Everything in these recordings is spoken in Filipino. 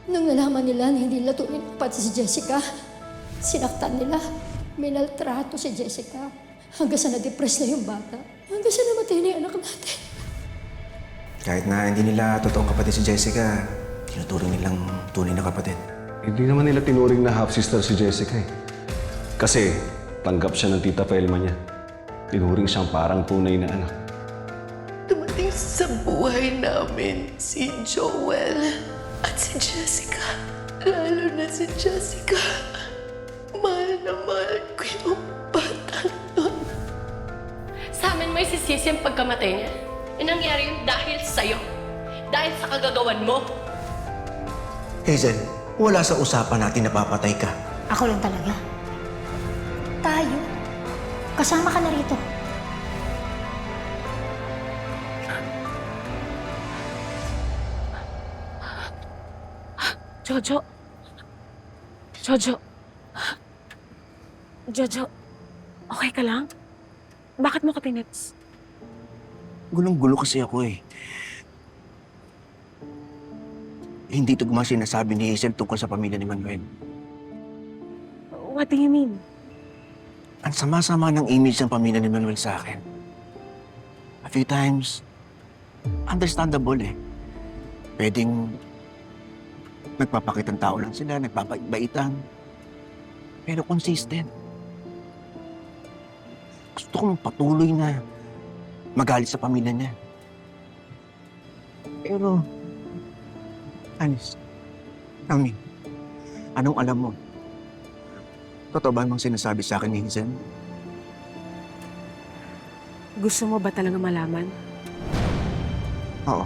Nung nalaman nila na hindi nila tunay na kapatid si Jessica, sinaktan nila. Minaltrato si Jessica. Hanggang sa na-depress na yung bata. Hanggang sa namatay na yung anak natin. Kahit na hindi nila totoong kapatid si Jessica, tinuturing nilang tunay na kapatid. Hindi naman nila tinuring na half-sister si Jessica eh. Kasi tanggap siya ng tita Pelma niya. Tinuring siyang parang tunay na anak. Dumating sa buhay namin si Joel at si Jessica. Lalo na si Jessica. Mahal na mahal ko yung bata nun. Sa amin may sisisi ang pagkamatay niya. Nangyari yun dahil sa'yo. Dahil sa kagagawan mo. Hazel, wala sa usapan natin na papatay ka. Ako lang talaga. Tayo. Kasama ka na rito. Jojo. Jojo. Jojo. Okay ka lang? Bakit mo ko tinits? Gulong-gulo kasi ako eh. Hindi tugma sinasabi ni Hazel tungkol sa pamilya ni Manuel. What do you mean? Ang sama-sama ng image ng pamilya ni Manuel sa akin. A few times, understandable eh. Pwedeng nagpapakitang tao lang sila, nagpapaitan. Pero consistent. Gusto kong patuloy na magalit sa pamilya niya. Pero, Anis, tell me, anong alam mo? Totoo ba mang sinasabi sa akin ni Hazel? Gusto mo ba talaga malaman? Oo.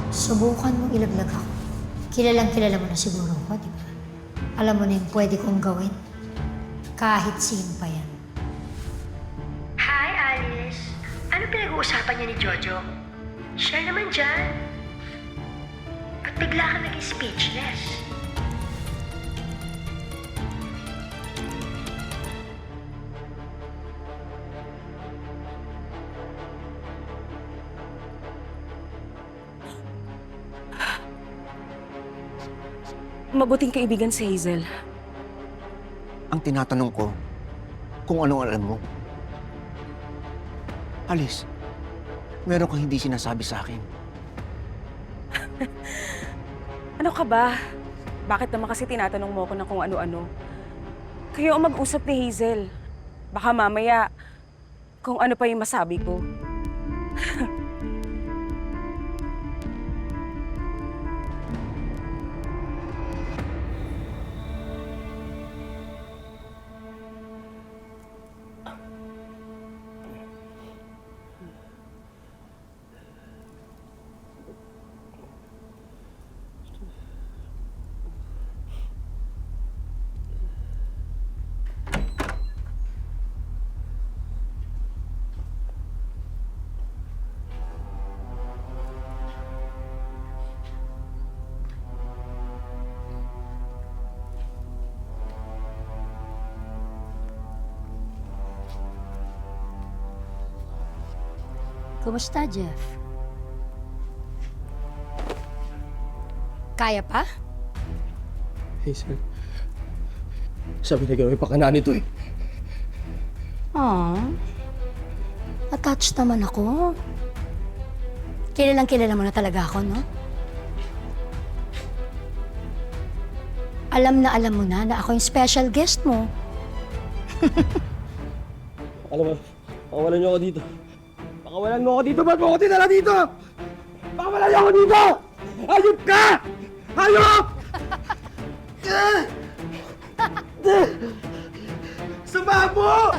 Subukan mong ilaglag ako. Kilalang kilala mo na siguro ako, di ba? Alam mo na yung pwede kong gawin. Kahit sino pa yan. Hi, Alice. Ano pinag-uusapan niya ni Jojo? Share naman dyan. At bigla ka naging speechless. Mabuting kaibigan si Hazel. Ang tinatanong ko, kung anong alam mo. Alice, meron kang hindi sinasabi sa akin. Ano ka ba? Bakit naman kasi tinatanong mo ako ng kung ano-ano? Kayo ang mag-usap ni Hazel. Baka mamaya, kung ano pa yung masabi ko. Kumusta, Jeff? Kaya pa? Hazel, sabi na gano'y pakana nito eh. Aww. Attached naman ako. Kilalang kilala mo na talaga ako, no? Alam mo na ako yung special guest mo. Alam mo, pakawalan niyo ako dito. Pakawalan mo ako dito! Ba't mo ako dinala dito? Pakawalan niyo ako dito! Hayop ka! Hayop! Sumabo!